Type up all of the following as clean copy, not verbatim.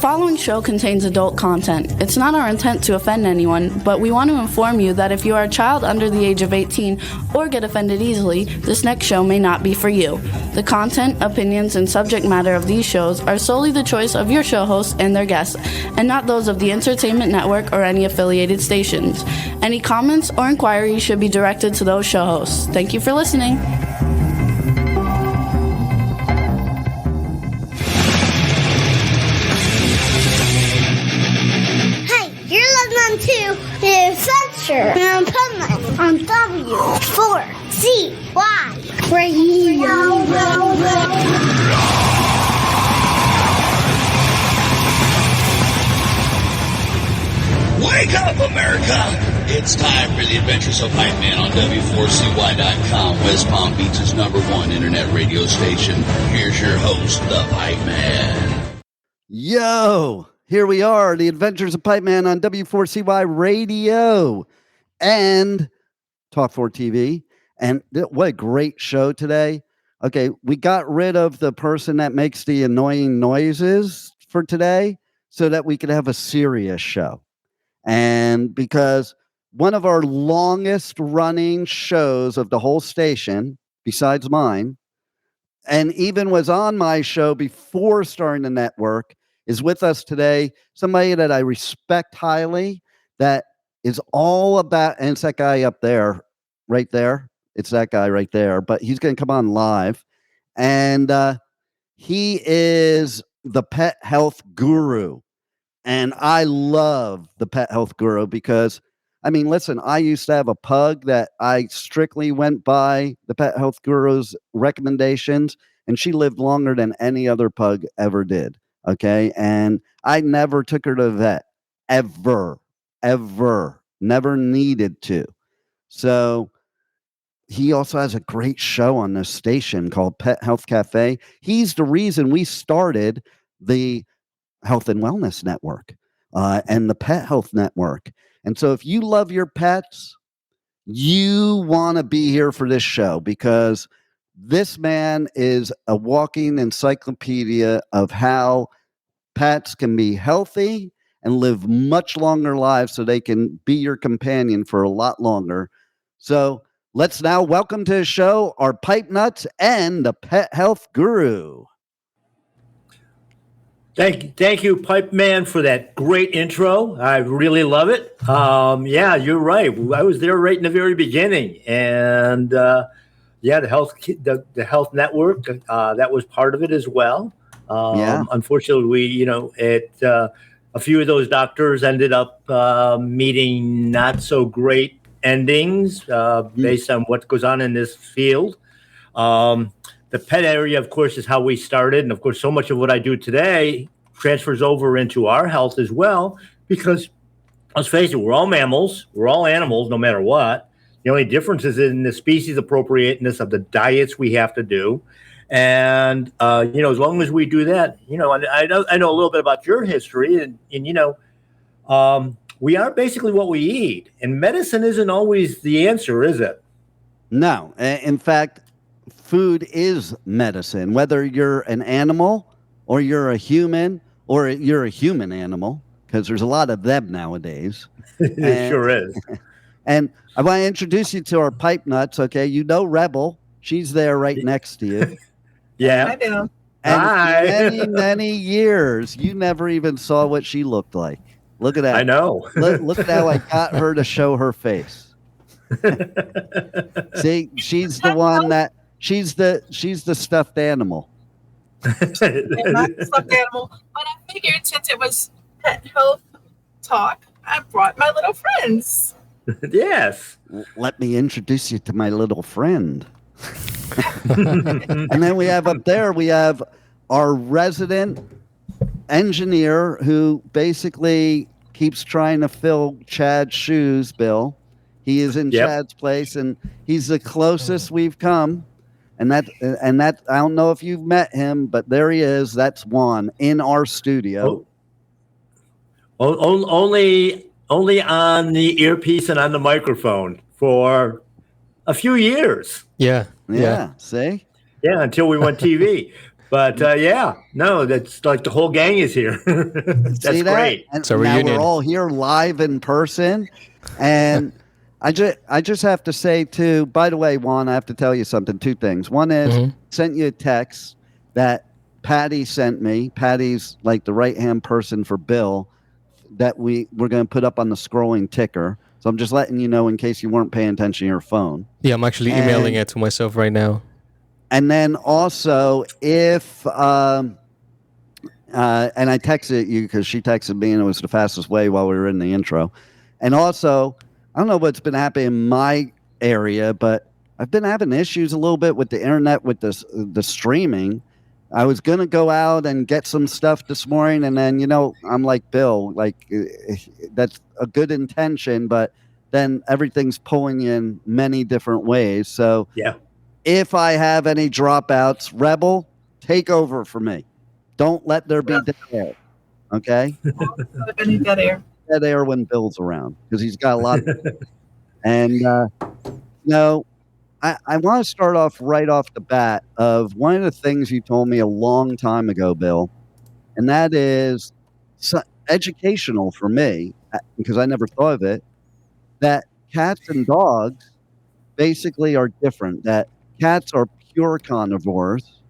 following show contains adult content. It's not our intent to offend anyone, but we want to inform you that if you are a child under the age of 18 or get offended easily, this next show may not be for you. The content, opinions, and subject matter of these shows are solely the choice of your show hosts and their guests, and not those of the Entertainment Network or any affiliated stations. Any comments or inquiries should be directed to those show hosts. Thank you for listening. To the Adventures of Pipeman on W4CY Radio. Wake up, America! It's time for the Adventures of Pipeman on W4CY.com, West Palm Beach's #1 internet radio station. Here's your host, the Pipeman. Yo! Here we are, the Adventures of Pipeman on W4CY Radio and Talk 4 TV. And what a great show today. Okay, we got rid of the person that makes the annoying noises for today so that we could have a serious show. And because one of our longest running shows of the whole station, besides mine, and even was on my show before starting the network, is with us today, somebody that I respect highly, that is all about, and it's that guy up there, right there. It's that guy right there, but he's going to come on live. And he is the pet health guru. And I love the pet health guru because, I mean, listen, I used to have a pug that I strictly went by the pet health guru's recommendations, and she lived longer than any other pug ever did. Okay. And I never took her to the vet ever, never needed to. So he also has a great show on this station called Pet Health Cafe. He's the reason we started the Health and Wellness Network and the Pet Health Network. And so if you love your pets, you want to be here for this show because this man is a walking encyclopedia of how pets can be healthy and live much longer lives so they can be your companion for a lot longer. So let's now welcome to the show our pipe nuts and the pet health guru. Thank you, Pipe Man, for that great intro. I really love it. Yeah, you're right. I was there right in the very beginning, and the health network that was part of it as well. Unfortunately, a few of those doctors ended up meeting not so great endings based on what goes on in this field. The pet area, of course, is how we started. And of course, so much of what I do today transfers over into our health as well, because let's face it, we're all mammals, we're all animals, no matter what. The only difference is in the species appropriateness of the diets we have to do. And, as long as we do that, and I know a little bit about your history and we are basically what we eat, and medicine isn't always the answer, is it? No. In fact, food is medicine, whether you're an animal or you're a human or you're a human animal, because there's a lot of them nowadays. It sure is. And I want to introduce you to our pipe nuts. Okay. Rebel. She's there right next to you. Yeah. I do. And Hi. many, many years, you never even saw what she looked like. Look at that. I know. Look at how I got her to show her face. See, she's the one that she's the stuffed animal. Not the stuffed animal, but I figured since it was pet health talk, I brought my little friends. Yes. Let me introduce you to my little friend. And then we have up there, we have our resident engineer who basically keeps trying to fill Chad's shoes, Bill. He is in Chad's place, and he's the closest we've come. And that I don't know if you've met him, but there he is. That's Juan in our studio. Only on the earpiece and on the microphone for a few years. Yeah. See? Yeah, until we went TV. But no, that's like the whole gang is here. That's See that? great. And It's a now reunion. we're all here live in person. And I just have to say too, by the way, Juan, I have to tell you something, two things. One is sent you a text that Patty sent me. Patty's like the right-hand person for Bill that we're going to put up on the scrolling ticker. So I'm just letting you know in case you weren't paying attention to your phone. Yeah, I'm actually emailing it to myself right now. And then also, if and I texted you because she texted me, and it was the fastest way while we were in the intro. And also, I don't know what's been happening in my area, but I've been having issues a little bit with the internet with the streaming. I was gonna go out and get some stuff this morning, and then I'm like Bill, like that's a good intention, but then everything's pulling you in many different ways. So Yeah. if I have any dropouts, Rebel, take over for me. Don't let there be dead air. Okay? Any dead air. Dead air when Bill's around because he's got a lot of. And, I want to start off right off the bat of one of the things you told me a long time ago, Bill, and that is educational for me because I never thought of it, that cats and dogs basically are different, that cats are pure carnivores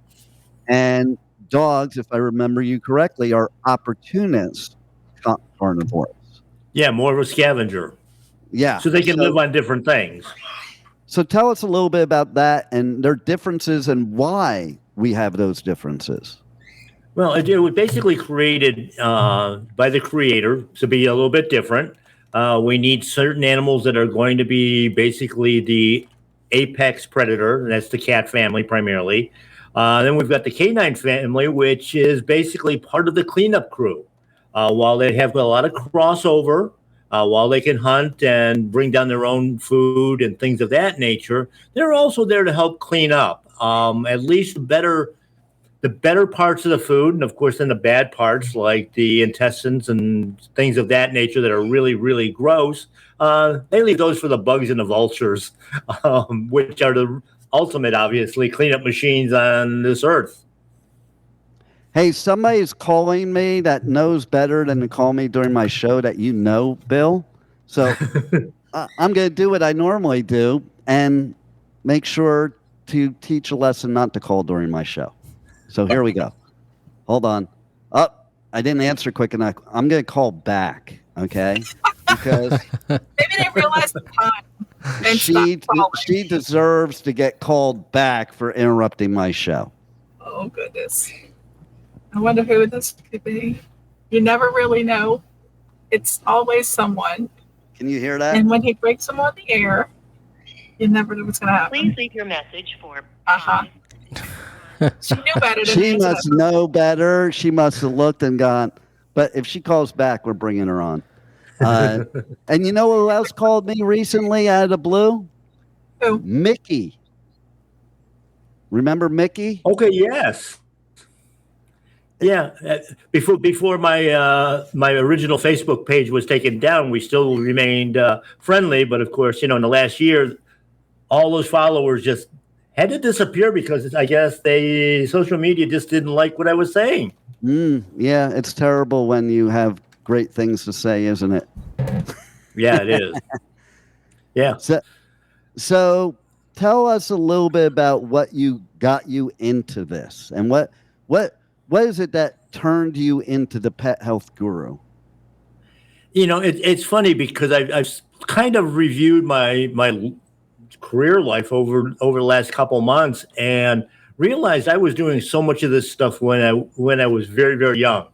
and dogs, if I remember you correctly, are opportunist carnivores. Yeah, more of a scavenger. Yeah. So they can live on different things. So tell us a little bit about that and their differences and why we have those differences. Well, it was basically created by the creator to be a little bit different. We need certain animals that are going to be basically the apex predator, and that's the cat family primarily. Then we've got the canine family, which is basically part of the cleanup crew. While they have a lot of crossover, while they can hunt and bring down their own food and things of that nature, they're also there to help clean up. At least the better parts of the food, and of course then the bad parts like the intestines and things of that nature that are really, really gross. They leave those for the bugs and the vultures, which are the ultimate, obviously, cleanup machines on this earth. Hey, somebody's calling me that knows better than to call me during my show that Bill. So I'm going to do what I normally do and make sure to teach a lesson not to call during my show. So here we go. Hold on. Oh, I didn't answer quick enough. I'm going to call back, okay? Because Maybe they realized the time. And she deserves to get called back for interrupting my show. Oh, goodness. I wonder who this could be. You never really know. It's always someone. Can you hear that? And when he breaks them on the air, you never know what's going to happen. Please leave your message for. She knew better than She must know better. She must have looked and gone, but if she calls back, we're bringing her on. And you know who else called me recently out of the blue? Who? Mickey. Remember Mickey? Okay, yes. Yeah, before my my original Facebook page was taken down, we still remained friendly. But of course, in the last year, all those followers just had to disappear because I guess social media just didn't like what I was saying. Yeah, it's terrible when you have great things to say, isn't it? Yeah, it is. Yeah. So tell us a little bit about what got you into this and what is it that turned you into the pet health guru? It's funny because I've kind of reviewed my career life over the last couple months and realized I was doing so much of this stuff when I was very, very young.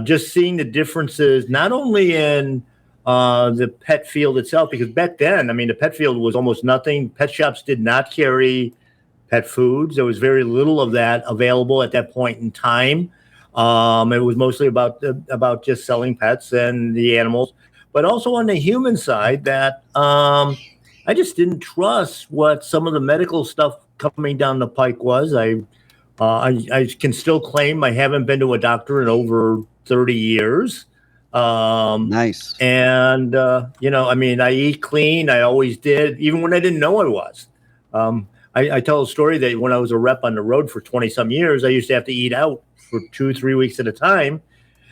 Just seeing the differences, not only in the pet field itself, because back then, the pet field was almost nothing. Pet shops did not carry pet foods. There was very little of that available at that point in time. It was mostly about just selling pets and the animals, but also on the human side that I just didn't trust what some of the medical stuff coming down the pike was. I can still claim I haven't been to a doctor in over 30 years. Nice. And, I eat clean. I always did, even when I didn't know I was. I tell a story that when I was a rep on the road for 20 some years, I used to have to eat out for 2-3 weeks at a time.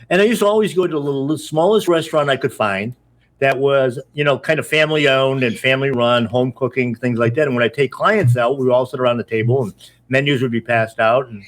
And I used to always go to the smallest restaurant I could find that was, kind of family owned and family run, home cooking, things like that. And when I take clients out, we would all sit around the table and menus would be passed out. And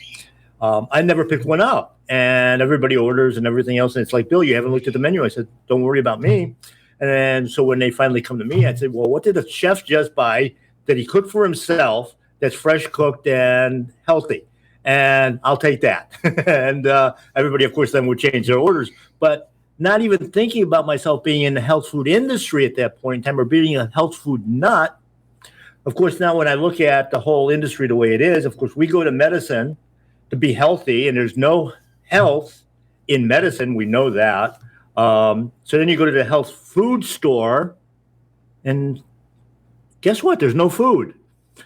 I never picked one up. And everybody orders and everything else. And it's like, Bill, you haven't looked at the menu. I said, don't worry about me. And so when they finally come to me, I'd say, well, what did the chef just buy that he cooked for himself that's fresh cooked and healthy? And I'll take that. And everybody, of course, then would change their orders. But not even thinking about myself being in the health food industry at that point in time or being a health food nut. Of course, now when I look at the whole industry the way it is, of course, we go to medicine to be healthy, and there's no health in medicine. We know that. So then you go to the health food store, and guess what? There's no food.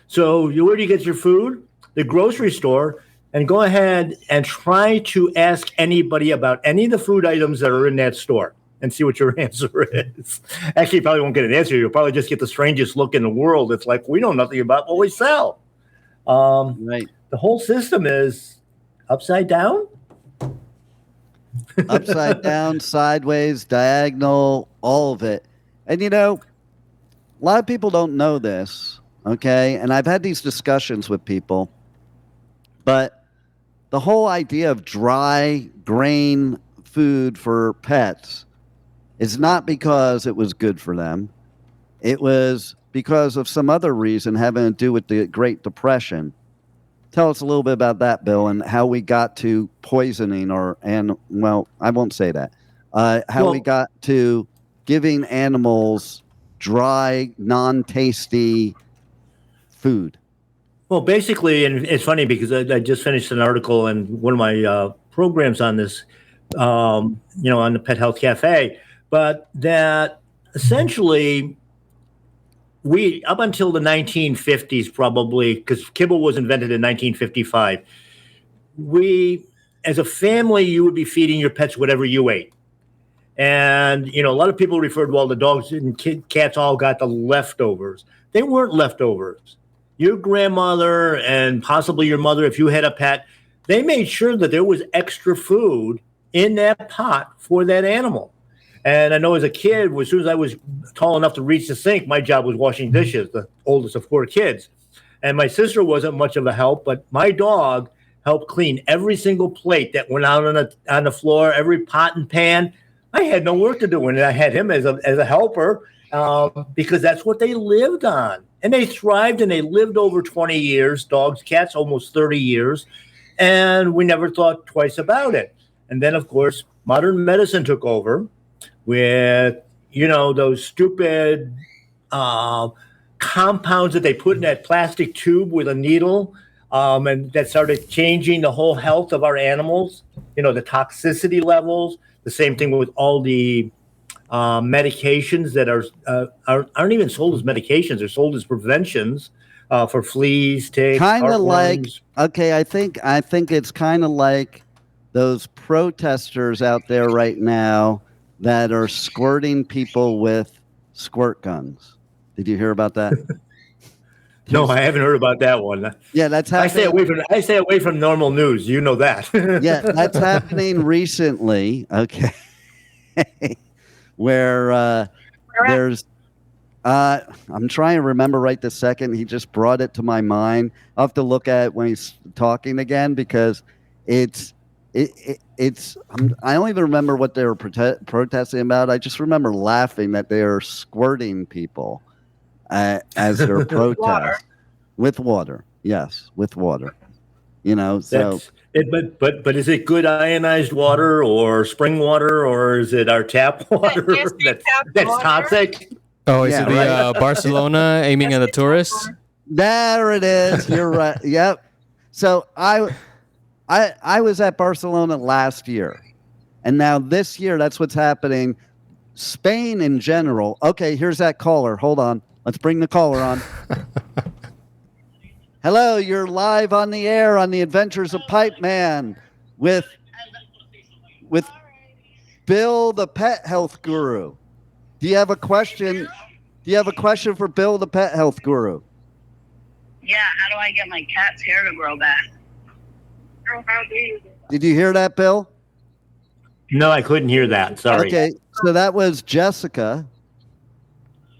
So where do you get your food? The grocery store. And go ahead and try to ask anybody about any of the food items that are in that store and see what your answer is. Actually, you probably won't get an answer. You'll probably just get the strangest look in the world. It's like, we know nothing about what we sell. Right. The whole system is upside down. Upside down, sideways, diagonal, all of it. And, a lot of people don't know this, okay? And I've had these discussions with people. But the whole idea of dry grain food for pets is not because it was good for them. It was because of some other reason having to do with the Great Depression. Tell us a little bit about that, Bill, and how we got to poisoning I won't say that. We got to giving animals dry, non-tasty food. Well, basically, and it's funny because I just finished an article in one of my programs on this, on the Pet Health Cafe, but that essentially we, up until the 1950s probably, because kibble was invented in 1955, we, as a family, you would be feeding your pets whatever you ate. And, a lot of people referred, well, the dogs and cats all got the leftovers. They weren't leftovers. Your grandmother and possibly your mother, if you had a pet, they made sure that there was extra food in that pot for that animal. And I know as a kid, as soon as I was tall enough to reach the sink, my job was washing dishes, the oldest of 4 kids. And my sister wasn't much of a help, but my dog helped clean every single plate that went out on the floor, every pot and pan. I had no work to do, and I had him as a helper because that's what they lived on. And they thrived, and they lived over 20 years, dogs, cats, almost 30 years. And we never thought twice about it. And then, of course, modern medicine took over with, those stupid compounds that they put in that plastic tube with a needle. And that started changing the whole health of our animals, the toxicity levels, the same thing with all the medications that aren't even sold as medications. They're sold as preventions for fleas, ticks, kind of like, heartworms. Okay, I think it's kind of like those protesters out there right now that are squirting people with squirt guns. Did you hear about that? No, I haven't heard about that one. Yeah, that's happening. I stay away from normal news. You know that. Yeah, that's happening recently. Okay. Where there's I'm trying to remember right this second. He just brought it to my mind. I'll have to look at it when he's talking again because it's I don't even remember what they were protesting about. I just remember laughing that they are squirting people as their protest with water. Yes, with water. So. But is it good ionized water or spring water or is it our tap water that's toxic? Oh, is it the Barcelona aiming at the tourists? There it is. You're right. Yep. So I was at Barcelona last year, and now this year that's what's happening. Spain in general. Okay, here's that caller. Hold on. Let's bring the caller on. Hello, you're live on the air on the Adventures of Pipeman with Bill, the pet health guru. Do you have a question? Do you have a question for Bill, the pet health guru? Yeah, how do I get my cat's hair to grow back? Did you hear that, Bill? No, I couldn't hear that. Sorry. Okay, so that was Jessica.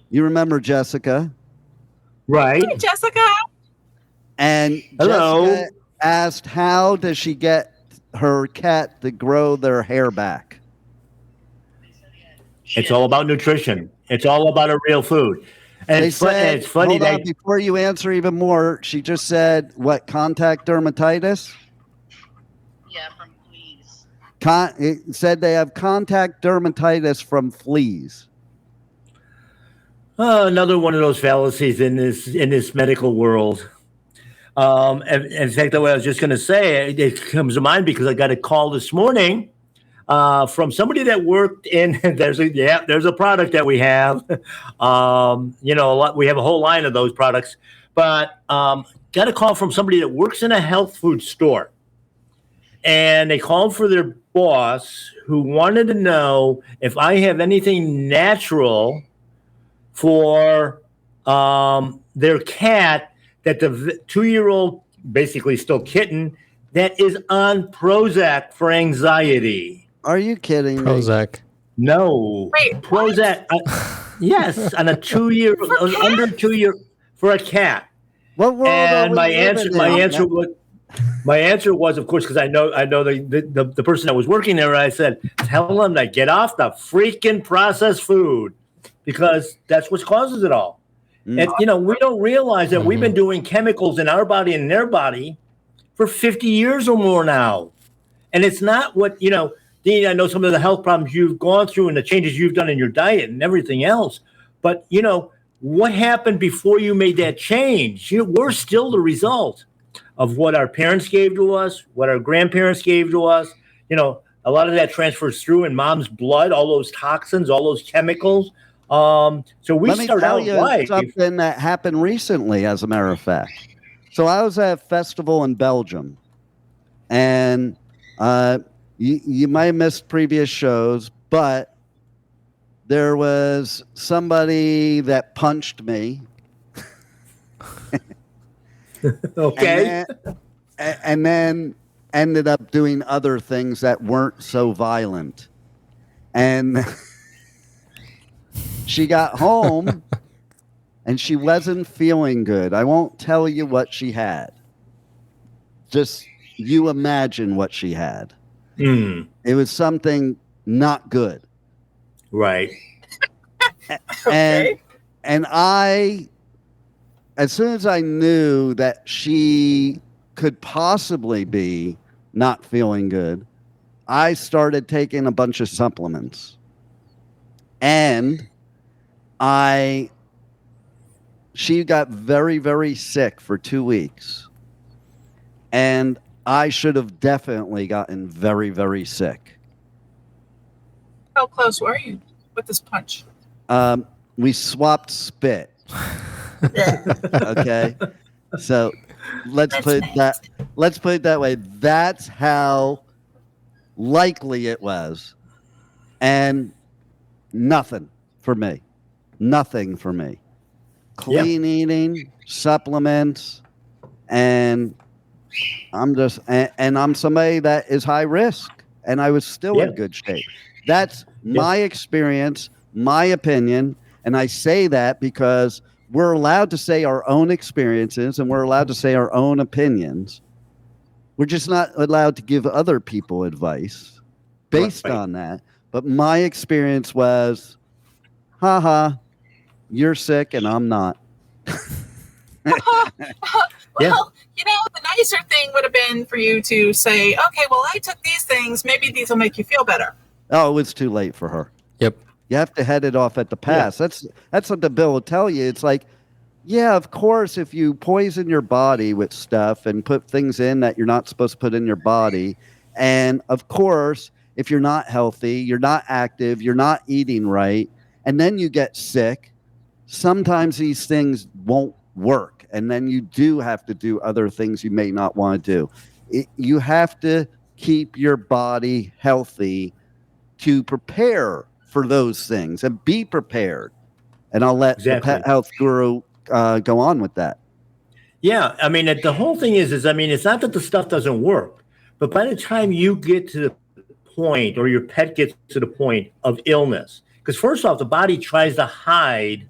You remember Jessica? Right. Hey, Jessica. And Hello. Jessica asked, how does she get her cat to grow their hair back? It's all about nutrition. It's all about a real food. And They it's, said, it's funny hold on, that before you answer even more, she just said, what, contact dermatitis? Yeah, from fleas. It said they have contact dermatitis from fleas. another one of those fallacies in this medical world. In fact, the way I was just going to say, it comes to mind because I got a call this morning from somebody that worked in. There's a product that we have. We have a whole line of those products, but got a call from somebody that works in a health food store, and they called for their boss who wanted to know if I have anything natural for their cat, that the 2-year-old, basically still kitten, that is on Prozac for anxiety. Are you kidding me? Prozac. No. Wait, Prozac. Yes, on a 2-year, under 2 year, for a cat. What world And are we living in? my answer was, of course, because I know the person that was working there. I said, tell them to get off the freaking processed food, because that's what causes it all. And we don't realize that we've been doing chemicals in our body and in their body for 50 years or more now. And it's not what, Dean, I know some of the health problems you've gone through and the changes you've done in your diet and everything else. But, what happened before you made that change? We're still the result of what our parents gave to us, what our grandparents gave to us. A lot of that transfers through in mom's blood, all those toxins, all those chemicals. So we Let me start tell out you life. something that happened recently, as a matter of fact. So I was at a festival in Belgium, and you might have missed previous shows, but there was somebody that punched me. Okay. And then ended up doing other things that weren't so violent. And she got home and she wasn't feeling good. I won't tell you what she had. Just you imagine what she had. It was something not good. Right. Okay. And I, as soon as I knew that she could possibly be not feeling good, I started taking a bunch of supplements. And she got very, very sick for 2 weeks. And I should have definitely gotten very, very sick. How close were you with this punch? We swapped spit. Okay. So let's put it that way. That's how likely it was. And nothing for me. Nothing for me. Clean eating, supplements, and I'm somebody that is high risk, and I was still in good shape. That's my experience, my opinion, and I say that because we're allowed to say our own experiences and we're allowed to say our own opinions. We're just not allowed to give other people advice based on that. But my experience was, you're sick and I'm not. Well, the nicer thing would have been for you to say, okay, well, I took these things. Maybe these will make you feel better. Oh, it was too late for her. Yep. You have to head it off at the pass. Yeah. That's what the bill will tell you. It's like, yeah, of course, if you poison your body with stuff and put things in that you're not supposed to put in your body, and of course, if you're not healthy, you're not active, you're not eating right, and then you get sick, sometimes these things won't work. And then you do have to do other things you may not want to do. You have to keep your body healthy to prepare for those things and be prepared. And I'll let the pet health guru go on with that. Yeah, I mean, the whole thing is I mean, it's not that the stuff doesn't work, but by the time you get to the point, or your pet gets to the point of illness, because first off, the body tries to hide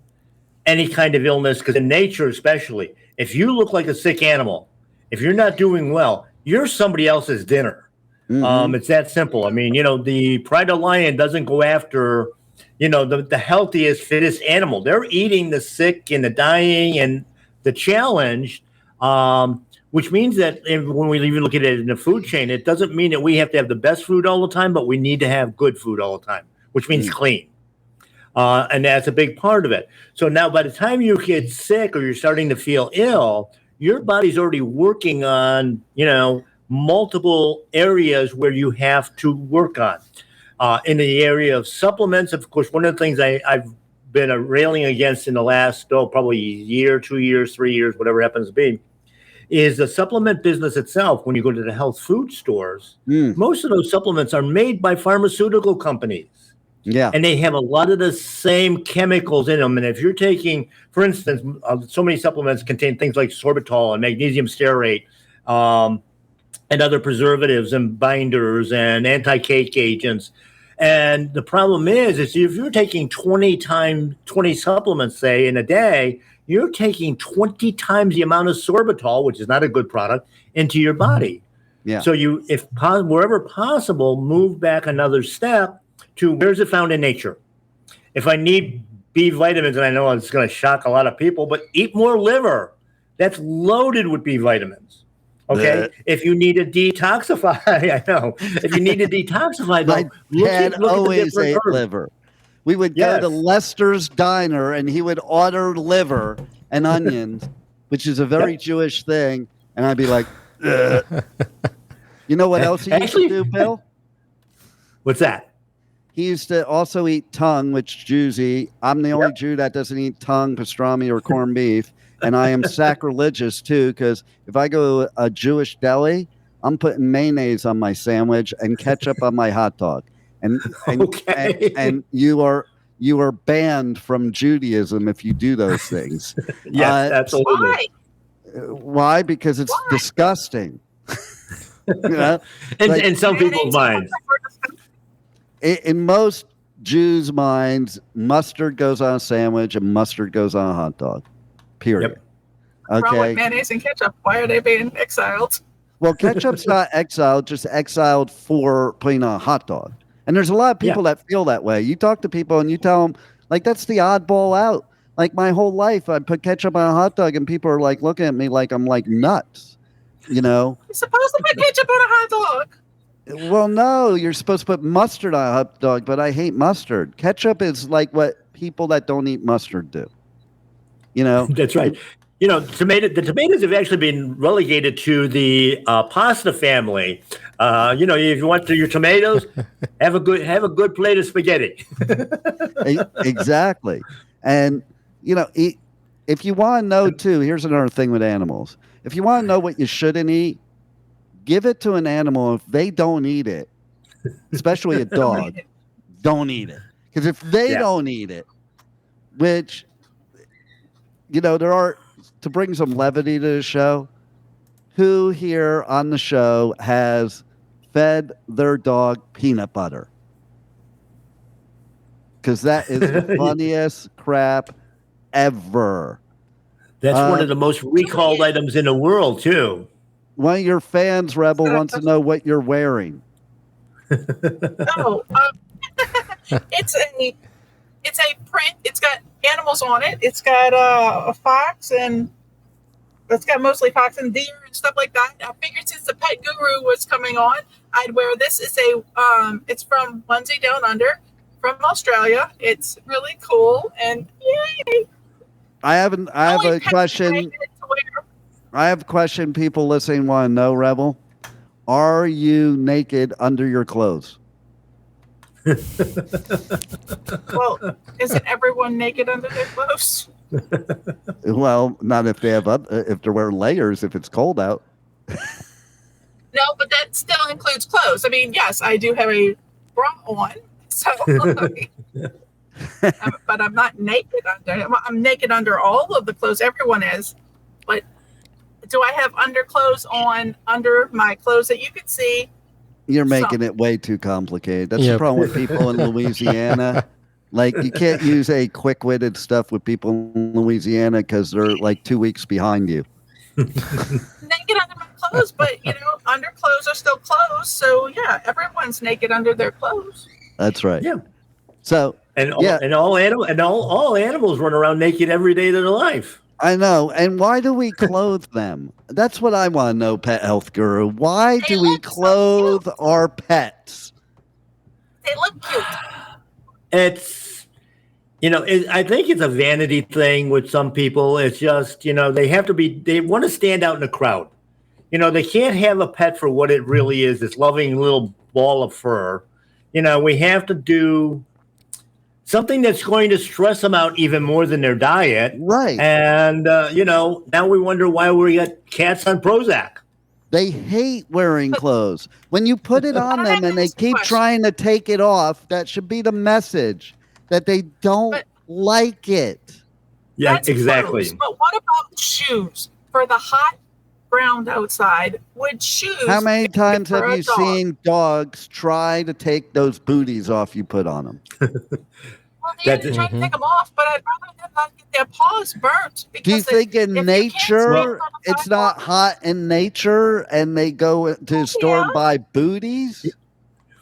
any kind of illness, because in nature, especially, if you look like a sick animal, if you're not doing well, you're somebody else's dinner. It's that simple. I mean, the pride of lion doesn't go after, the healthiest, fittest animal. They're eating the sick and the dying and the challenged, which means that when we even look at it in the food chain, it doesn't mean that we have to have the best food all the time, but we need to have good food all the time, which means clean. And that's a big part of it. So now by the time you get sick or you're starting to feel ill, your body's already working on, multiple areas where you have to work on. In the area of supplements, of course, one of the things I've been railing against in the last, probably year, 2 years, 3 years, whatever happens to be, is the supplement business itself. When you go to the health food stores, most of those supplements are made by pharmaceutical companies. Yeah. And they have a lot of the same chemicals in them. And if you're taking, for instance, so many supplements contain things like sorbitol and magnesium stearate, and other preservatives and binders and anti-cake agents. And the problem is if you're taking 20 supplements, say, in a day, you're taking 20 times the amount of sorbitol, which is not a good product, into your body. Yeah. So wherever possible, move back another step to where's it found in nature. If I need B vitamins, and I know it's going to shock a lot of people, but eat more liver. That's loaded with B vitamins. Okay. If you need to detoxify, I know. If you need to detoxify, though, my dad always ate liver. We would go to Lester's Diner, and he would order liver and onions, which is a very Jewish thing. And I'd be like, ugh. You know what else he used to do, Bill? What's that? He used to also eat tongue, which Jews eat. I'm the only Jew that doesn't eat tongue, pastrami, or corned beef. And I am sacrilegious, too, because if I go to a Jewish deli, I'm putting mayonnaise on my sandwich and ketchup on my hot dog. And you are banned from Judaism if you do those things. Yes, absolutely. Why? Because it's disgusting. In some people's minds. In most Jews' minds, mustard goes on a sandwich and mustard goes on a hot dog. Period. Yep. Okay. Like mayonnaise and ketchup. Why are they being exiled? Well, ketchup's not exiled, just exiled for putting on a hot dog. And there's a lot of people that feel that way. You talk to people and you tell them, like, that's the oddball out. Like, my whole life, I put ketchup on a hot dog and people are like looking at me like I'm like nuts. You're supposed to put ketchup on a hot dog. Well, no, you're supposed to put mustard on a hot dog, but I hate mustard. Ketchup is like what people that don't eat mustard do. That's right. The tomatoes have actually been relegated to the pasta family. If you want your tomatoes, have a good plate of spaghetti. Exactly. And if you want to know too, here's another thing with animals. If you want to know what you shouldn't eat, give it to an animal. If they don't eat it, especially a dog, don't eat it. Because if they don't eat it, which there are, to bring some levity to the show, who here on the show has fed their dog peanut butter? Because that is the funniest crap ever. That's one of the most recalled items in the world, too. One of your fans, Rebel, wants to know what you're wearing. It's a print. It's got animals on it. It's got a fox, and it's got mostly fox and deer and stuff like that. I figured since the Pet Guru was coming on, I'd wear this. It's from Onesie Down Under, from Australia. It's really cool, and yay! I have a question. I have a question people listening want to know, Rebel. Are you naked under your clothes? Well, isn't everyone naked under their clothes? Well, not if they have if they're wearing layers. If it's cold out. No, but that still includes clothes. I mean, yes, I do have a bra on, so. But I'm not naked under. I'm naked under all of the clothes. Everyone is, but Do I have underclothes on under my clothes that you can see? You're making it way too complicated. That's the Yep. problem with people in Louisiana. Like, you can't use a quick-witted stuff with people in Louisiana because they're like 2 weeks behind you. Naked under my clothes, but underclothes are still clothes. So yeah, everyone's naked under their clothes. That's right. Yeah. So And yeah, all animals run around naked every day of their life. I know. And why do we clothe them? That's what I want to know, Pet Health Guru. Why do we clothe our pets? They look cute. It's, I think it's a vanity thing with some people. It's just, they want to stand out in the crowd. They can't have a pet for what it really is, this loving little ball of fur. We have to do something that's going to stress them out even more than their diet. Right. And, now we wonder why we got cats on Prozac. They hate wearing clothes. When you put it on them and they keep trying to take it off, that should be the message that they don't like it. Yeah, That's exactly. clothes. But what about shoes? For the hot ground outside, would shoes... How many times for have a you dog? seen dogs try to take those booties off you put on them? Well, they're trying to take them off, but I'd rather them not get their paws burnt. Do you Because think in if you can't swing nature, from the it's not hot in nature and they go to store and buy booties?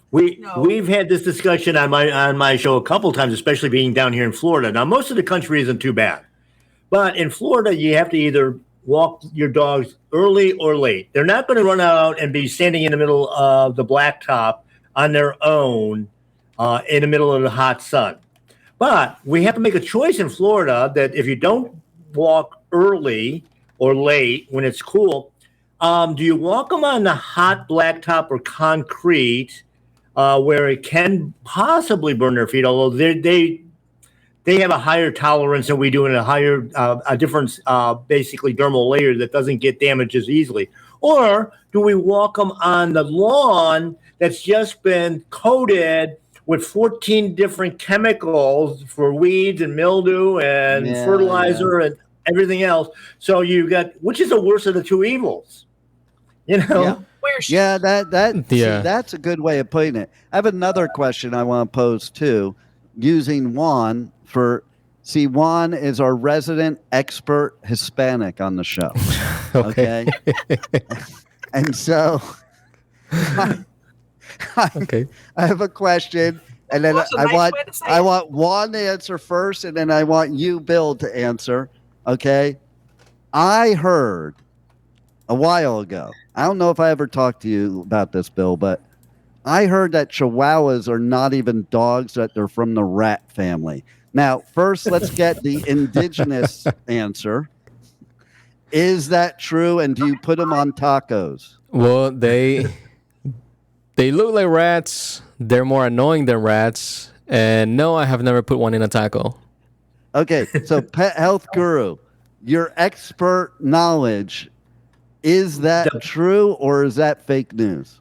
We've had this discussion on my show a couple times, especially being down here in Florida. Now, most of the country isn't too bad, but in Florida, you have to either walk your dogs early or late. They're not going to run out and be standing in the middle of the blacktop on their own in the middle of the hot sun. But we have to make a choice in Florida that if you don't walk early or late when it's cool, do you walk them on the hot blacktop or concrete where it can possibly burn their feet, although they have a higher tolerance than we do and a different basically dermal layer that doesn't get damaged as easily? Or do we walk them on the lawn that's just been coated with 14 different chemicals for weeds and mildew and fertilizer and everything else? So you got, which is the worst of the two evils? Yeah. Where's that's a good way of putting it. I have another question I want to pose too, using Juan Juan is our resident expert Hispanic on the show. Okay. And so I have a question, and then I want Juan to answer first, and then I want you, Bill, to answer. Okay. I heard a while ago, I don't know if I ever talked to you about this, Bill, but I heard that Chihuahuas are not even dogs, that they're from the rat family. Now, first, let's get the indigenous answer. Is that true? And do you put them on tacos? Well, they look like rats. They're more annoying than rats. And no, I have never put one in a taco. Okay, so Pet Health Guru, your expert knowledge, is that true or is that fake news?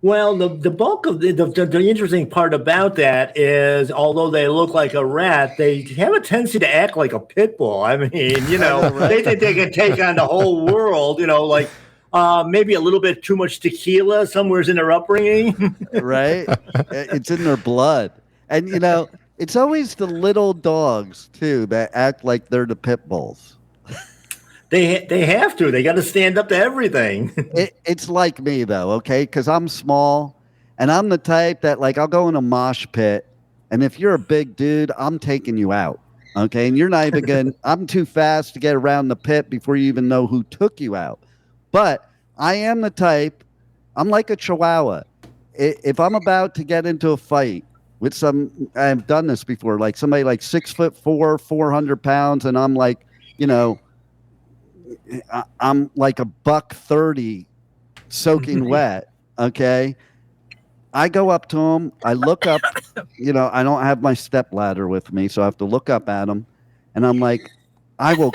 Well, the bulk of the interesting part about that is, although they look like a rat, they have a tendency to act like a pit bull. I mean, they think they can take on the whole world, like maybe a little bit too much tequila somewhere's in their upbringing. Right? It's in their blood. And, it's always the little dogs, too, that act like they're the pit bulls. They have to. They got to stand up to everything. It's like me, though, okay? Because I'm small, and I'm the type that, I'll go in a mosh pit, and if you're a big dude, I'm taking you out, okay? And you're not even going I'm too fast to get around the pit before you even know who took you out. But I am the type, I'm like a Chihuahua. If I'm about to get into a fight with I've done this before, like somebody 6'4", 400 pounds, and I'm like, I'm like a $130 soaking wet. Okay. I go up to him. I look up, I don't have my step ladder with me, so I have to look up at him. And I'm like, I will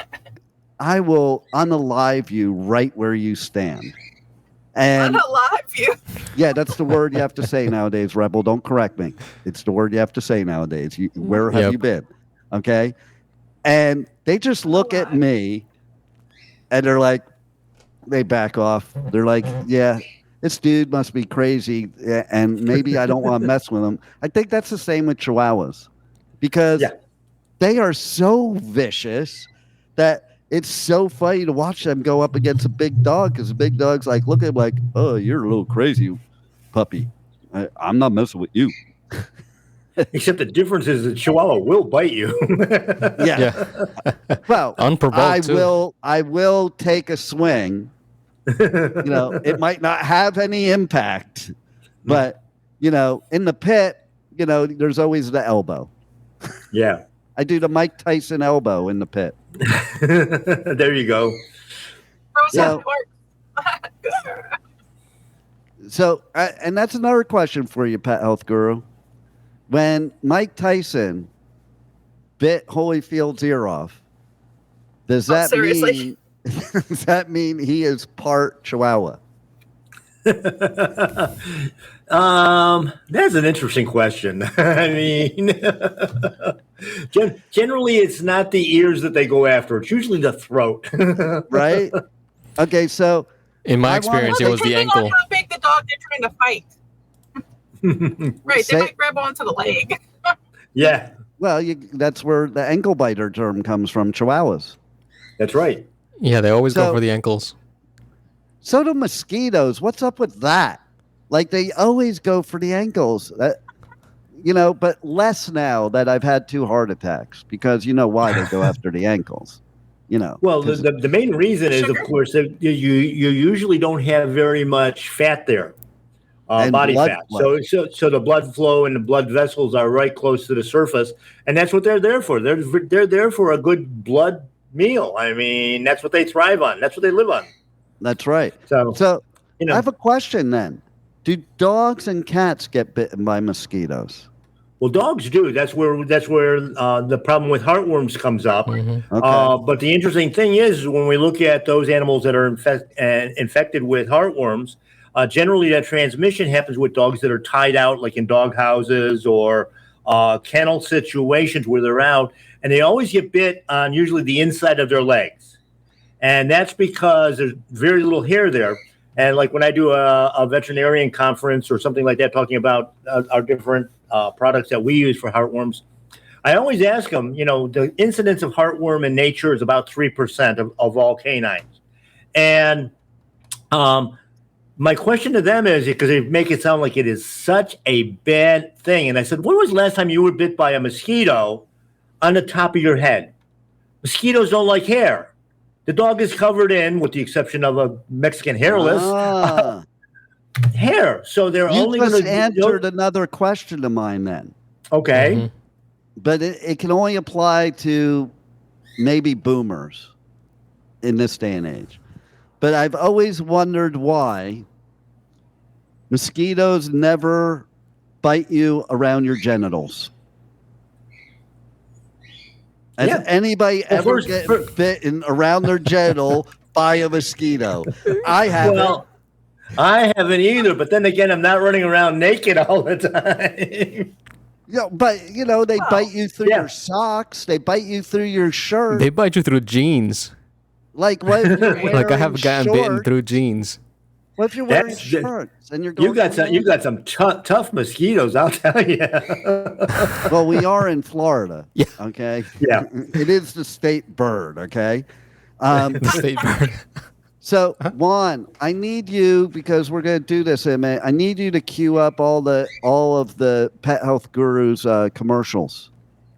unalive you right where you stand. And unalive you? Yeah, that's the word you have to say nowadays, Rebel. Don't correct me. It's the word you have to say nowadays. Where have you been? Okay. And they just look at me and they're like, they back off. They're like, yeah, this dude must be crazy, and maybe I don't want to mess with him. I think that's the same with Chihuahuas because Yeah. they are so vicious that it's so funny to watch them go up against a big dog because the big dog's like, look at him like, oh, you're a little crazy puppy. I'm not messing with you. Except the difference is the Chihuahua will bite you. Yeah. Well, Unprovoked, too. I will take a swing. It might not have any impact, but in the pit, there's always the elbow. Yeah. I do the Mike Tyson elbow in the pit. There you go. So, and that's another question for you, Pet Health Guru. When Mike Tyson bit Holyfield's ear off, does that mean does that mean he is part Chihuahua? That's an interesting question. I mean, generally, it's not the ears that they go after. It's usually the throat. Right? Okay, so in my experience, it was the ankle. On how big the dog they're trying to fight. Right, they might grab onto the leg. Yeah. Well, that's where the ankle biter term comes from, Chihuahuas. That's right. Yeah, they always go for the ankles. So do mosquitoes. What's up with that? Like, they always go for the ankles. But less now that I've had 2 heart attacks because you know why they go after the ankles. Well, the main reason is, of course, that you usually don't have very much fat there. Body fat. So the blood flow and the blood vessels are right close to the surface, and that's what they're there for. They're there for a good blood meal. I mean, that's what they thrive on. That's what they live on. That's right. So I have a question then. Do dogs and cats get bitten by mosquitoes? Well, dogs do. That's where the problem with heartworms comes up. Mm-hmm. Okay. But the interesting thing is when we look at those animals that are infected with heartworms, generally that transmission happens with dogs that are tied out, like in dog houses or kennel situations where they're out, and they always get bit on usually the inside of their legs. And that's because there's very little hair there. And like when I do a veterinarian conference or something like that, talking about our different products that we use for heartworms, I always ask them, the incidence of heartworm in nature is about 3% of all canines. And my question to them is, because they make it sound like it is such a bad thing. And I said, when was the last time you were bit by a mosquito on the top of your head? Mosquitoes don't like hair. The dog is covered in, with the exception of a Mexican hairless, hair. So they're only going to answered another question of mine then. Okay. Mm-hmm. But it can only apply to maybe boomers in this day and age. But I've always wondered why mosquitoes never bite you around your genitals. Has anybody ever get bitten around their genital by a mosquito? I haven't. Well, I haven't either. But then again, I'm not running around naked all the time. But they bite you through your socks. They bite you through your shirt. They bite you through jeans. Like what? If you're wearing Like I have gotten bitten shorts? through jeans. What if you're wearing shorts and you're going? You got some tough mosquitoes, I'll tell you. Well, we are in Florida. Yeah. Okay. Yeah. It is the state bird. Okay. The state bird. So Juan, I need you, because we're going to do this in a minute. I need you to queue up all of the Pet Health Gurus commercials,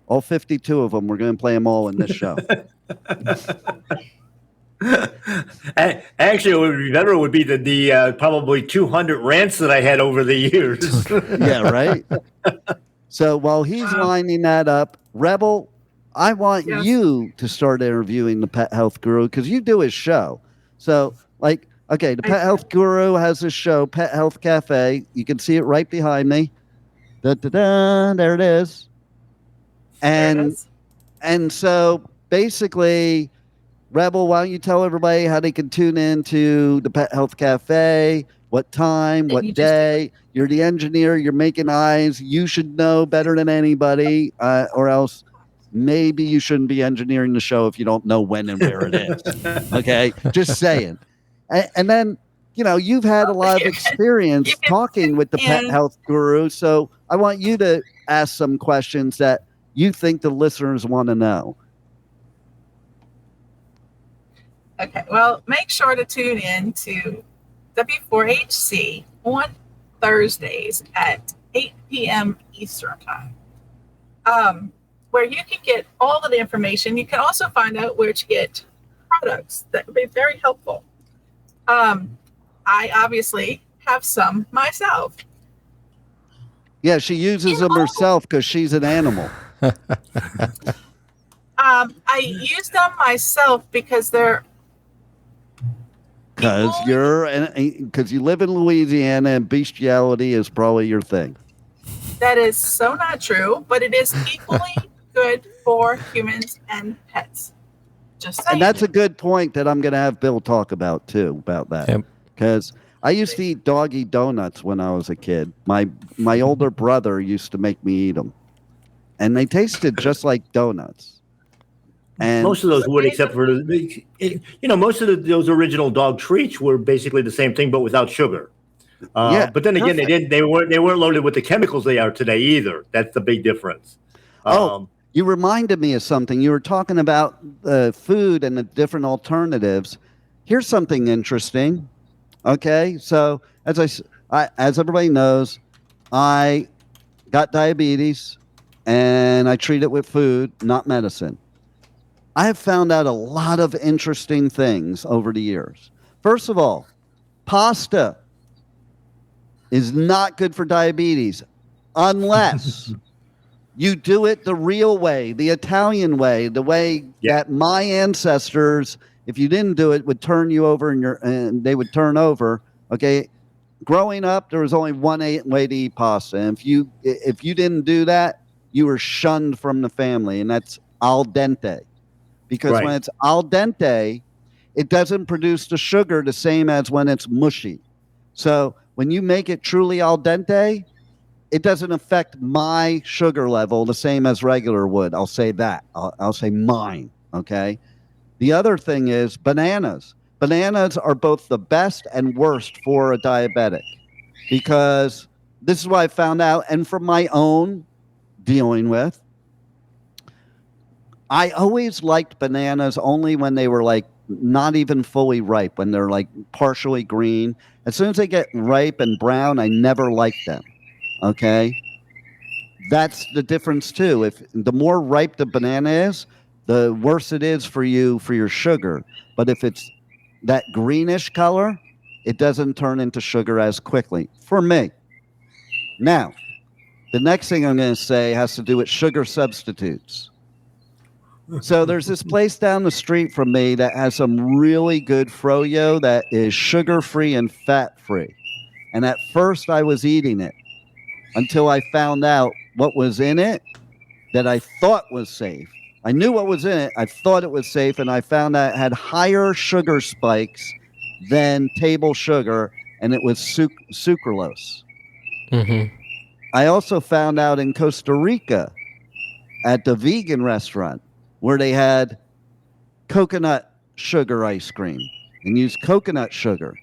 all 52 of them. We're going to play them all in this show. Actually, what would be better would be the probably 200 rants that I had over the years. Yeah, right. So while he's lining that up, Rebel, I want you to start interviewing the Pet Health Guru because you do his show. So, the Pet Health Guru has his show, Pet Health Cafe. You can see it right behind me. Da-da-da, there it is. And so basically, Rebel, why don't you tell everybody how they can tune in to the Pet Health Cafe, what time, what day. You're the engineer. You're making eyes. You should know better than anybody, or else maybe you shouldn't be engineering the show if you don't know when and where it is. Okay? Just saying. And then, you've had a lot of experience talking with the pet health guru. So I want you to ask some questions that you think the listeners want to know. Okay, well, make sure to tune in to W4HC on Thursdays at 8 p.m. Eastern Time, where you can get all of the information. You can also find out where to get products that would be very helpful. I obviously have some myself. Yeah, she uses them herself because she's an animal. I use them myself because they're because you live in Louisiana and bestiality is probably your thing. That is so not true, but it is equally good for humans and pets. Just saying. And that's a good point that I'm going to have Bill talk about too, about that. Because I used to eat doggy donuts when I was a kid. My older brother used to make me eat them. And they tasted just like donuts. And most of those would, except for most of those original dog treats were basically the same thing, but without sugar. But then again, they weren't loaded with the chemicals they are today either. That's the big difference. You reminded me of something. You were talking about food and the different alternatives. Here's something interesting. Okay, so as everybody knows, I got diabetes, and I treat it with food, not medicine. I have found out a lot of interesting things over the years. First of all, pasta is not good for diabetes unless you do it the real way, the Italian way, the way that my ancestors, if you didn't do it, would turn you over and they would turn over. Okay. Growing up, there was only one way to eat pasta. And if you didn't do that, you were shunned from the family, and that's al dente. Because when it's al dente, it doesn't produce the sugar the same as when it's mushy. So when you make it truly al dente, it doesn't affect my sugar level the same as regular would. I'll say that. I'll say mine, okay? The other thing is bananas. Bananas are both the best and worst for a diabetic, because this is what I found out, and from my own dealing with, I always liked bananas only when they were like not even fully ripe, when they're like partially green. As soon as they get ripe and brown, I never liked them. Okay? That's the difference too. If the more ripe the banana is, the worse it is for you for your sugar. But if it's that greenish color, it doesn't turn into sugar as quickly for me. Now, the next thing I'm going to say has to do with sugar substitutes. So there's this place down the street from me that has some really good froyo that is sugar-free and fat-free. And at first I was eating it until I found out what was in it that I thought was safe. I knew what was in it. I thought it was safe, and I found out it had higher sugar spikes than table sugar, and it was sucralose. Mm-hmm. I also found out in Costa Rica at the vegan restaurant where they had coconut sugar ice cream and used coconut sugar,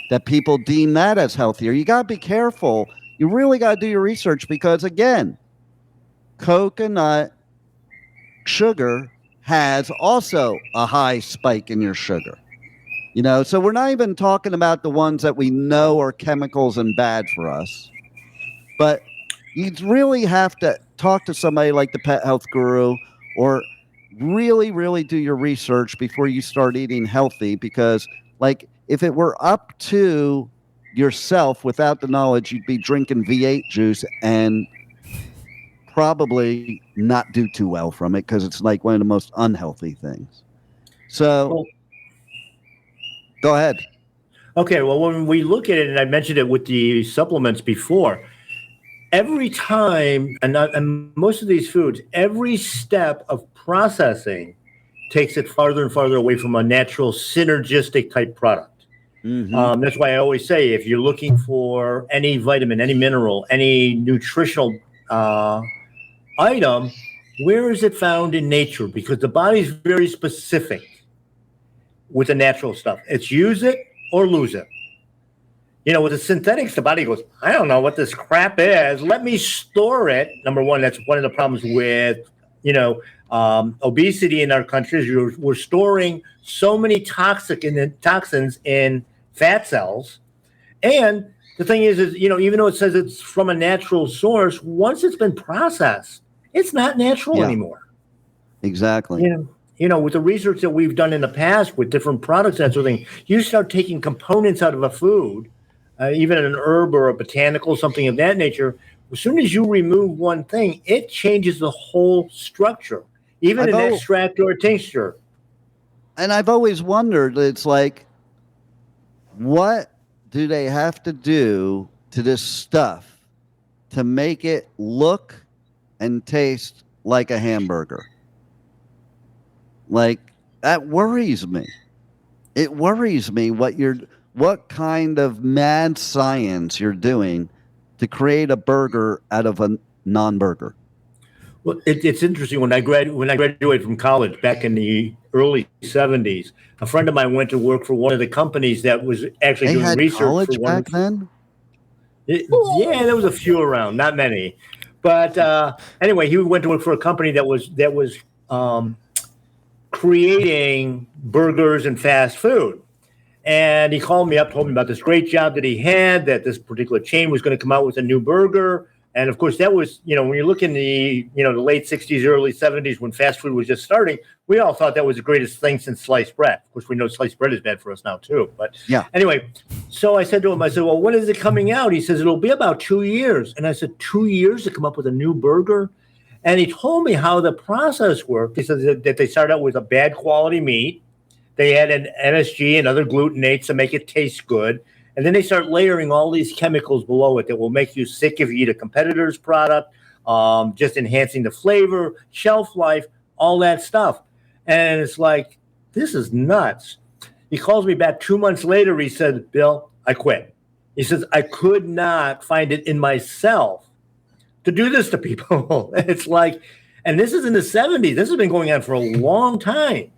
that people deem that as healthier. You got to be careful. You really got to do your research because, again, coconut sugar has also a high spike in your sugar. So we're not even talking about the ones that we know are chemicals and bad for us. But you really have to talk to somebody like the pet health guru, or really, really do your research before you start eating healthy, because like if it were up to yourself without the knowledge, you'd be drinking V8 juice and probably not do too well from it, because it's like one of the most unhealthy things. So go ahead. Okay, well, when we look at it, and I mentioned it with the supplements before, every time, and most of these foods, every step of processing takes it farther and farther away from a natural synergistic type product. Mm-hmm. That's why I always say, if you're looking for any vitamin, any mineral, any nutritional item, where is it found in nature? Because the body's very specific with the natural stuff. It's use it or lose it. With the synthetics, the body goes, I don't know what this crap is. Let me store it. Number one, that's one of the problems with, obesity in our countries. We're storing so many toxins in fat cells. And the thing is, even though it says it's from a natural source, once it's been processed, it's not natural anymore. Exactly. With the research that we've done in the past with different products, that sort of thing, you start taking components out of a food, even an herb or a botanical, something of that nature. As soon as you remove one thing, it changes the whole structure, even an extract or a tincture. And I've always wondered, it's like, what do they have to do to this stuff to make it look and taste like a hamburger? Like, that worries me. It worries me what kind of mad science you're doing to create a burger out of a non-burger. Well, it's interesting. When I graduated from college back in the early 70s, a friend of mine went to work for one of the companies that was actually doing research college for one back then? Yeah, there was a few around, not many. But anyway, he went to work for a company that was creating burgers and fast food. And he called me up, told me about this great job that he had, that this particular chain was going to come out with a new burger. And of course, that was, when you look in the late 60s, early 70s, when fast food was just starting, we all thought that was the greatest thing since sliced bread. Of course, we know sliced bread is bad for us now, too. But anyway, so I said to him, well, when is it coming out? He says, it'll be about 2 years. And I said, 2 years to come up with a new burger? And he told me how the process worked. He said that they started out with a bad quality meat. They add an MSG and other glutenates to make it taste good. And then they start layering all these chemicals below it that will make you sick if you eat a competitor's product, just enhancing the flavor, shelf life, all that stuff. And it's like, this is nuts. He calls me back 2 months later. He said, Bill, I quit. He says, I could not find it in myself to do this to people. It's like, and this is in the 70s. This has been going on for a long time.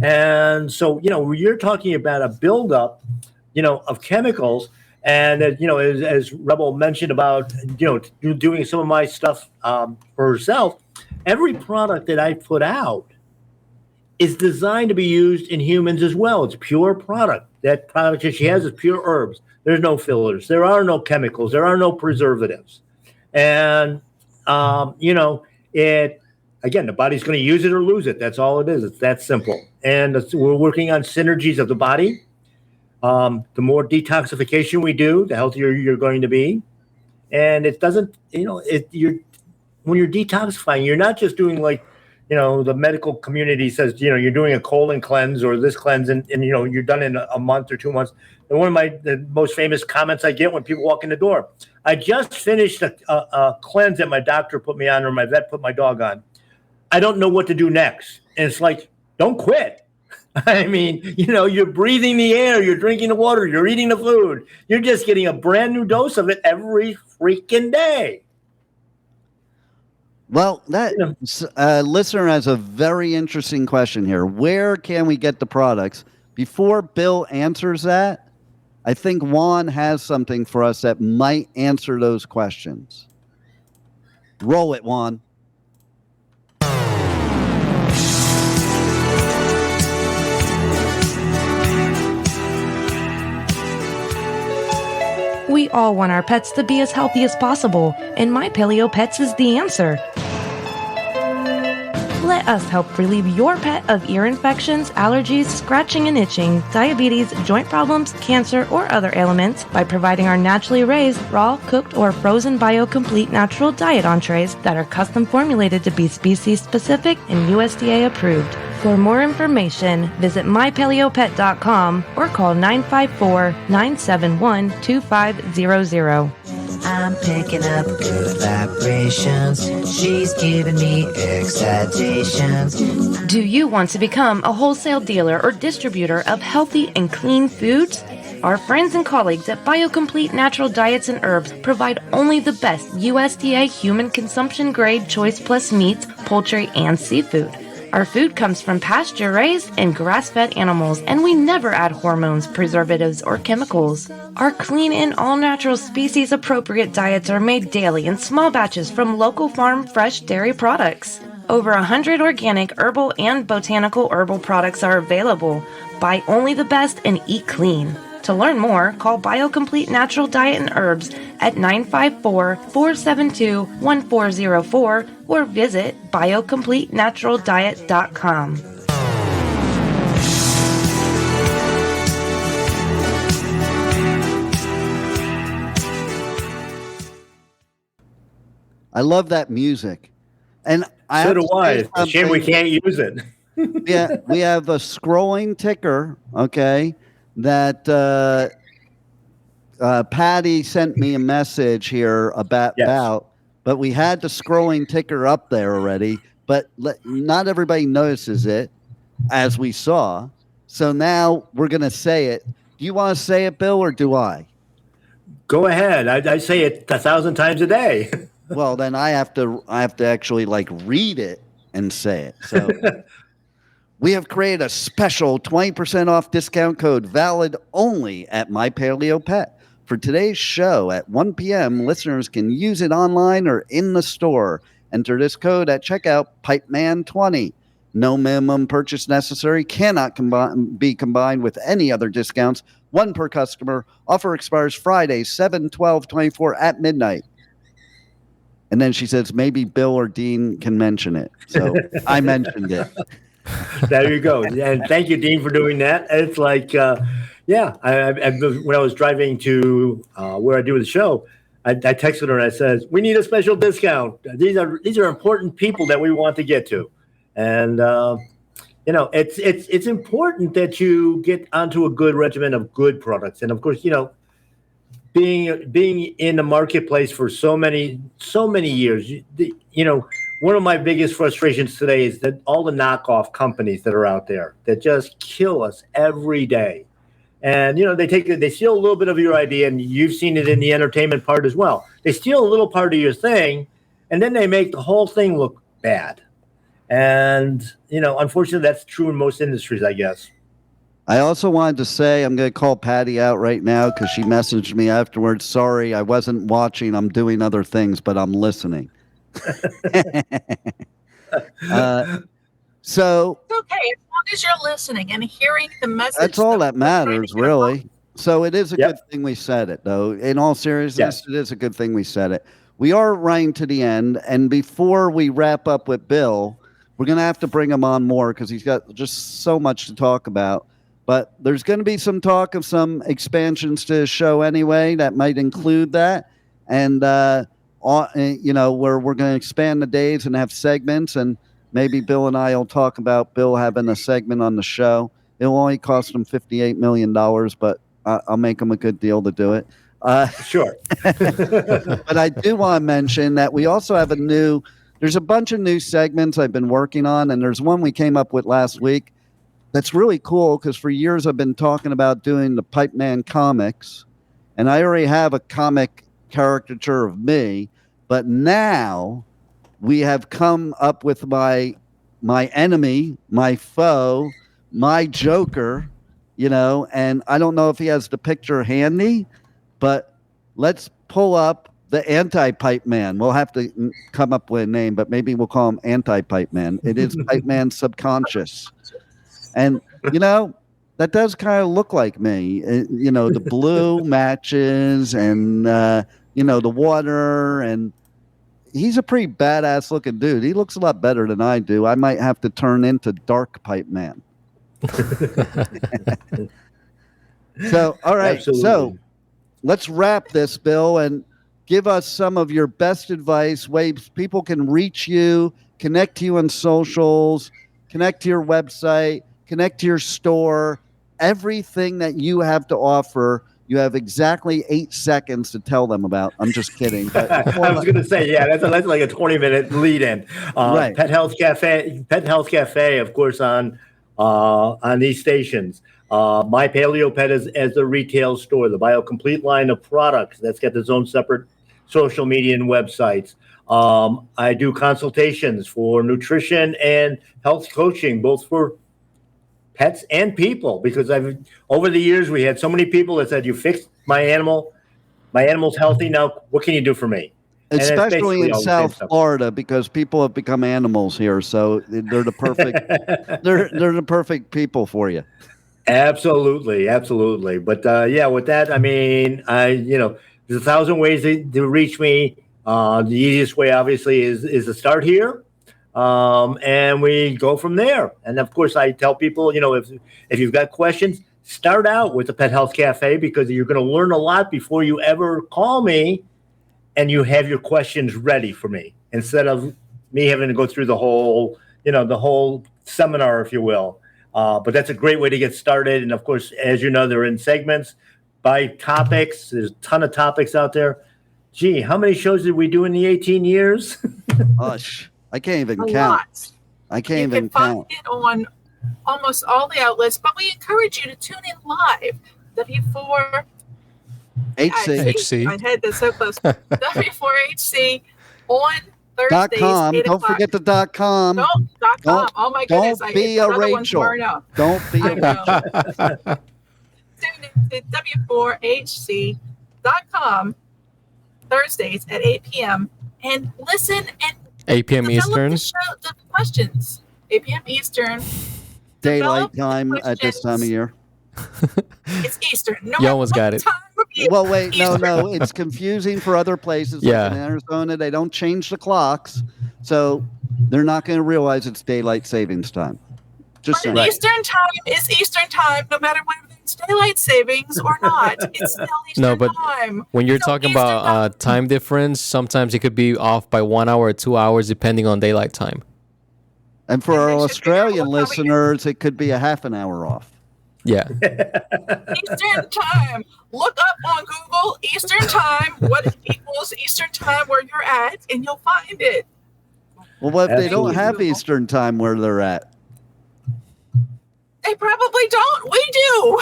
And so, you're talking about a buildup, of chemicals. And, as Rebel mentioned about, doing some of my stuff for herself, every product that I put out is designed to be used in humans as well. It's pure product. That product that she has is pure herbs. There's no fillers. There are no chemicals. There are no preservatives. And, again, the body's going to use it or lose it. That's all it is. It's that simple. And we're working on synergies of the body. The more detoxification we do, the healthier you're going to be. And it doesn't, when you're detoxifying, you're not just doing like, the medical community says, you're doing a colon cleanse or this cleanse and you're done in a month or 2 months. And one of the most famous comments I get when people walk in the door, I just finished a cleanse that my doctor put me on or my vet put my dog on. I don't know what to do next. And it's like, don't quit. I mean, you're breathing the air, you're drinking the water, you're eating the food. You're just getting a brand new dose of it every freaking day. Well, that listener has a very interesting question here. Where can we get the products? Before Bill answers that, I think Juan has something for us that might answer those questions. Roll it, Juan. We all want our pets to be as healthy as possible, and My Paleo Pets is the answer. Let us help relieve your pet of ear infections, allergies, scratching and itching, diabetes, joint problems, cancer, or other ailments by providing our naturally raised, raw, cooked, or frozen BioComplete natural diet entrees that are custom formulated to be species-specific and USDA approved. For more information, visit mypaleopet.com or call 954-971-2500. I'm picking up good vibrations. She's giving me excitations. Do you want to become a wholesale dealer or distributor of healthy and clean foods? Our friends and colleagues at BioComplete Natural Diets and Herbs provide only the best USDA human consumption grade Choice Plus meats, poultry, and seafood. Our food comes from pasture-raised and grass-fed animals, and we never add hormones, preservatives, or chemicals. Our clean and all-natural species-appropriate diets are made daily in small batches from local farm fresh dairy products. Over 100 organic, herbal, and botanical herbal products are available. Buy only the best and eat clean. To learn more, call BioComplete Natural Diet and Herbs at 954-472-1404 or visit biocompletenaturaldiet.com. I love that music. And I So do I. It's a shame we can't use it. Yeah, we have a scrolling ticker, okay, that Patty sent me a message here about, but we had the scrolling ticker up there already, but not everybody notices it, as we saw. So now we're going to say it. Do you want to say it, Bill, or do I? Go ahead. I say it 1,000 times a day. Well, then I have to actually like read it and say it. So we have created a special 20% off discount code valid only at My Paleo Pet. For today's show at 1 p.m., listeners can use it online or in the store. Enter this code at checkout, Pipeman20. No minimum purchase necessary, cannot be combined with any other discounts. One per customer. Offer expires Friday, 7/12/24 at midnight. And then she says, maybe Bill or Dean can mention it. So I mentioned it. There you go. And thank you, Dean, for doing that. It's like, when I was driving to where I do the show, I texted her and I said, we need a special discount. These are important people that we want to get to. And, it's important that you get onto a good regimen of good products. And, of course, being in the marketplace for so many years, one of my biggest frustrations today is that all the knockoff companies that are out there that just kill us every day. And, they steal a little bit of your idea, and you've seen it in the entertainment part as well. They steal a little part of your thing, and then they make the whole thing look bad. And, unfortunately, that's true in most industries, I guess. I also wanted to say I'm going to call Patty out right now because she messaged me afterwards. Sorry, I wasn't watching. I'm doing other things, but I'm listening. So It's okay as long as you're listening and hearing the message. that's all that matters, really. So it is a good thing we said it, though. In all seriousness, It is a good thing we said it. We are running to the end, and before we wrap up with Bill, we're going to have to bring him on more because he's got just so much to talk about. But there's going to be some talk of some expansions to the show anyway that might include that. And, where we're going to expand the days and have segments. And maybe Bill and I will talk about Bill having a segment on the show. It'll only cost him $58 million, but I'll make him a good deal to do it. Sure. But I do want to mention that we also have there's a bunch of new segments I've been working on. And there's one we came up with last week. That's really cool because for years I've been talking about doing the Pipeman comics, and I already have a comic caricature of me, but now we have come up with my enemy, my foe, my Joker, and I don't know if he has the picture handy, but let's pull up the anti-Pipe Man. We'll have to come up with a name, but maybe we'll call him Anti-Pipe Man. It is Pipe Man Subconscious. And, that does kind of look like me. The blue matches and, the water. And he's a pretty badass looking dude. He looks a lot better than I do. I might have to turn into Dark Pipe Man. So, all right. Absolutely. So let's wrap this, Bill, and give us some of your best advice, ways people can reach you, connect to you on socials, connect to your website, connect to your store, everything that you have to offer. You have exactly 8 seconds to tell them about. I'm just kidding. But I was going to say, that's like a 20-minute lead-in. Right. Pet Health Cafe, of course, on these stations. My Paleo Pet is as the retail store, the BioComplete line of products that's got its own separate social media and websites. I do consultations for nutrition and health coaching, both for pets and people, because over the years we had so many people that said, "You fixed my animal. My animal's healthy now. What can you do for me?" And it's Especially basically in all the same South stuff. Florida, because people have become animals here, so they're the perfect they're the perfect people for you. Absolutely, absolutely. But yeah, with that, I mean, there's 1,000 ways to reach me. The easiest way, obviously, is to start here, and we go from there. And of course, I tell people, if you've got questions, start out with the Pet Health Cafe, because you're going to learn a lot before you ever call me, and you have your questions ready for me, instead of me having to go through the whole seminar, if you will. But that's a great way to get started. And of course, as you know, they're in segments by topics. There's a ton of topics out there. Gee, how many shows did we do in the 18 years? Hush. I can't even A count. lot. I can't You even can find count. it on almost all the outlets, but we encourage you to tune in live. W4 HC. I had this so close. W4HC on Thursdays. .com. 8 Don't o'clock. forget the .com. No, .com. Don't- Oh my don't goodness! be I a hit another one Rachel. tomorrow now. Don't be I a know. Rachel. Tune in to W4HC.com Thursdays at 8 p.m. and listen and 8 p.m. develop Eastern. the questions. 8 p.m. Eastern. Daylight Develop the time at this time of questions. year. It's Eastern. No You matter almost what got it. time of year, Well, wait, no, Eastern. it's confusing for other places. Yeah. Like in Arizona, they don't change the clocks, so they're not going to realize it's daylight savings time. Just saying. But Eastern time is Eastern time, no matter whether it's daylight savings or not. It's still Eastern No, but time. when you're So talking Eastern about time difference, sometimes it could be off by 1 hour or 2 hours, depending on daylight time. And for And our they should figure out Australian what time we get. listeners, it could be a half an hour off. Yeah. Eastern time. Look up on Google Eastern time. What equals Eastern time where you're at, and you'll find it. Well, what if they don't Absolutely. have Eastern time where they're at? They probably don't. We do.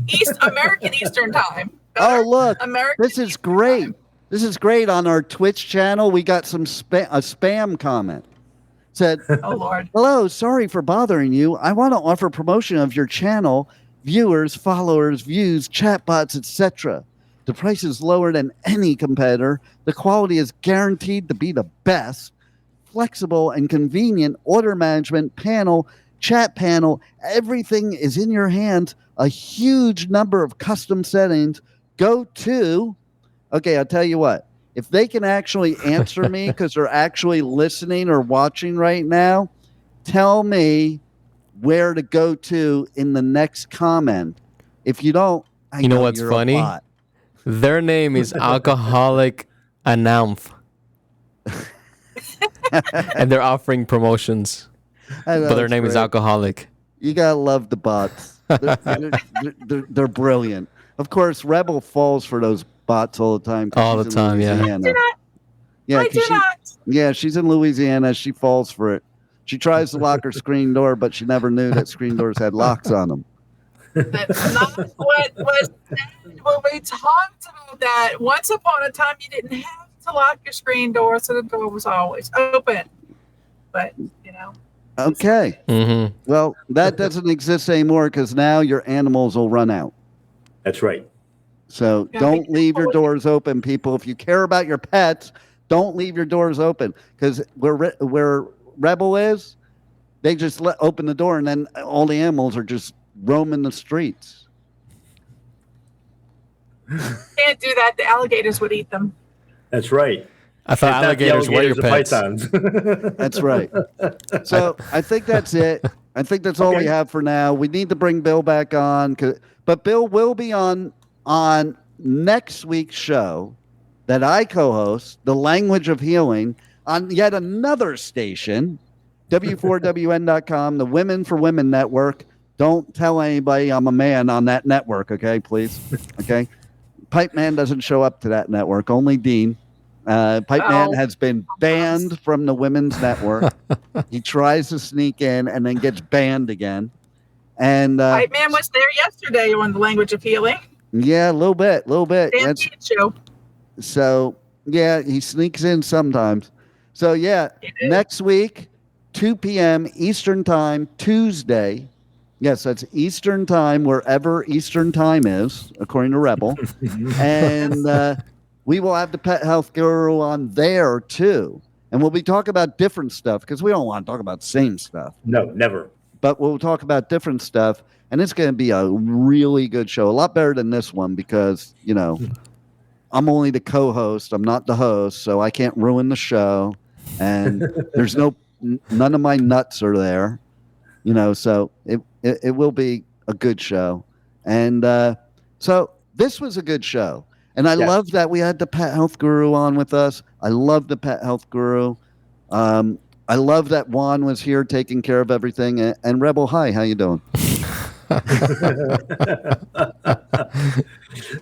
East American Eastern time. Oh, look, American this is Eastern great. time. This is great. On our Twitch channel, we got a spam comment. Said, Oh Lord. hello, sorry for bothering you. I want to offer promotion of your channel, viewers, followers, views, chatbots, etc. The price is lower than any competitor. The quality is guaranteed to be the best. Flexible and convenient order management panel, chat panel, everything is in your hands. A huge number of custom settings. Go to, okay, I'll tell you what. If they can actually answer me because they're actually listening or watching right now, tell me where to go to in the next comment. If you don't, I You know what's you're a funny? bot. Their name is Alcoholic Announce. And they're offering promotions. I know, But their it's name is great. Alcoholic. You gotta love the bots. They're brilliant. Of course, Rebel falls for those bots all the time. 'cause All she's the in time, yeah. Louisiana. Do not. Yeah, I 'cause do she- not. yeah, she's in Louisiana. She falls for it. She tries to lock her screen door, but she never knew that screen doors had locks on them. That's not what was said when we talked about that. Once upon a time, you didn't have to lock your screen door, so the door was always open. But, you know. Okay. Mm-hmm. Well, that doesn't exist anymore because now your animals will run out. That's right. So Yeah, don't be leave your careful. doors open, people. If you care about your pets, don't leave your doors open because where Rebel is, they just open the door and then all the animals are just roaming the streets. Can't do that. The alligators would eat them. That's right. I thought It's not the alligators were your the pets. pythons. That's right. So I think that's it. I think that's all we Okay. have for now. We need to bring Bill back on, but Bill will be on next week's show that I co-host, The Language of Healing, on yet another station, W4WN.com, the Women for Women Network. Don't tell anybody I'm a man on that network, okay, please? Okay? Pipeman doesn't show up to that network, only Dean. Pipeman Oh. has been banned from the Women's Network. He tries to sneak in and then gets banned again. And White man was there yesterday on the language of healing. yeah, a little bit. That's, Stampede show. so yeah, he sneaks in sometimes. So, yeah, next week, 2 p.m. Eastern Time, Tuesday. Yes, that's Eastern Time, wherever Eastern Time is, according to Rebel. And we will have the Pet Health Guru on there, too. And we'll be talking about different stuff because we don't want to talk about the same stuff. No, never. But we'll talk about different stuff. And it's going to be a really good show. A lot better than this one because, you know, I'm only the co-host. I'm not the host, so I can't ruin the show. And there's none of my nuts are there, you know, so it will be a good show. And so this was a good show. And I love that we had the Pet Health Guru on with us. I love the Pet Health Guru. I love that Juan was here taking care of everything. And Rebel, hi, how you doing?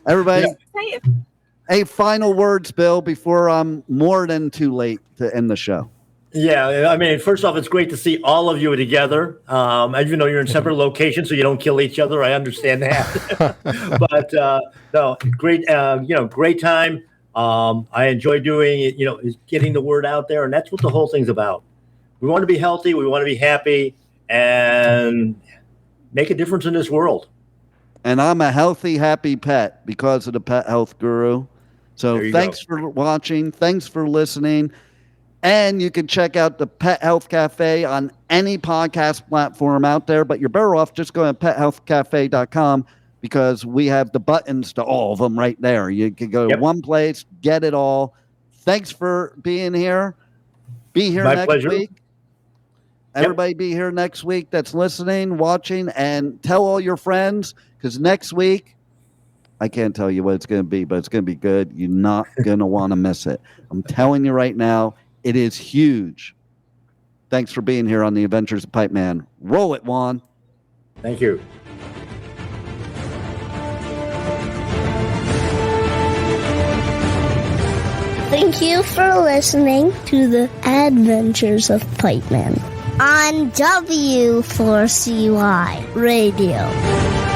Everybody, hey, final words, Bill, before I'm more than too late to end the show. Yeah, I mean, first off, it's great to see all of you together. Even though you're in separate locations, so you don't kill each other, I understand that. But no, great, great time. I enjoy doing it. You know, is getting the word out there, and that's what the whole thing's about. We want to be healthy, we want to be happy, and make a difference in this world. And I'm a healthy, happy pet because of the Pet Health Guru. So thanks for watching. Thanks for listening. And you can check out the Pet Health Cafe on any podcast platform out there. But you're better off just going to pethealthcafe.com because we have the buttons to all of them right there. You can go to one place, get it all. Thanks for being here. Be here next week. Everybody be here next week that's listening, watching, and tell all your friends because next week, I can't tell you what it's going to be, but it's going to be good. You're not going to want to miss it. I'm telling you right now, it is huge. Thanks for being here on the Adventures of Pipeman. Roll it, Juan. Thank you. Thank you for listening to the Adventures of Pipeman on W4CY Radio.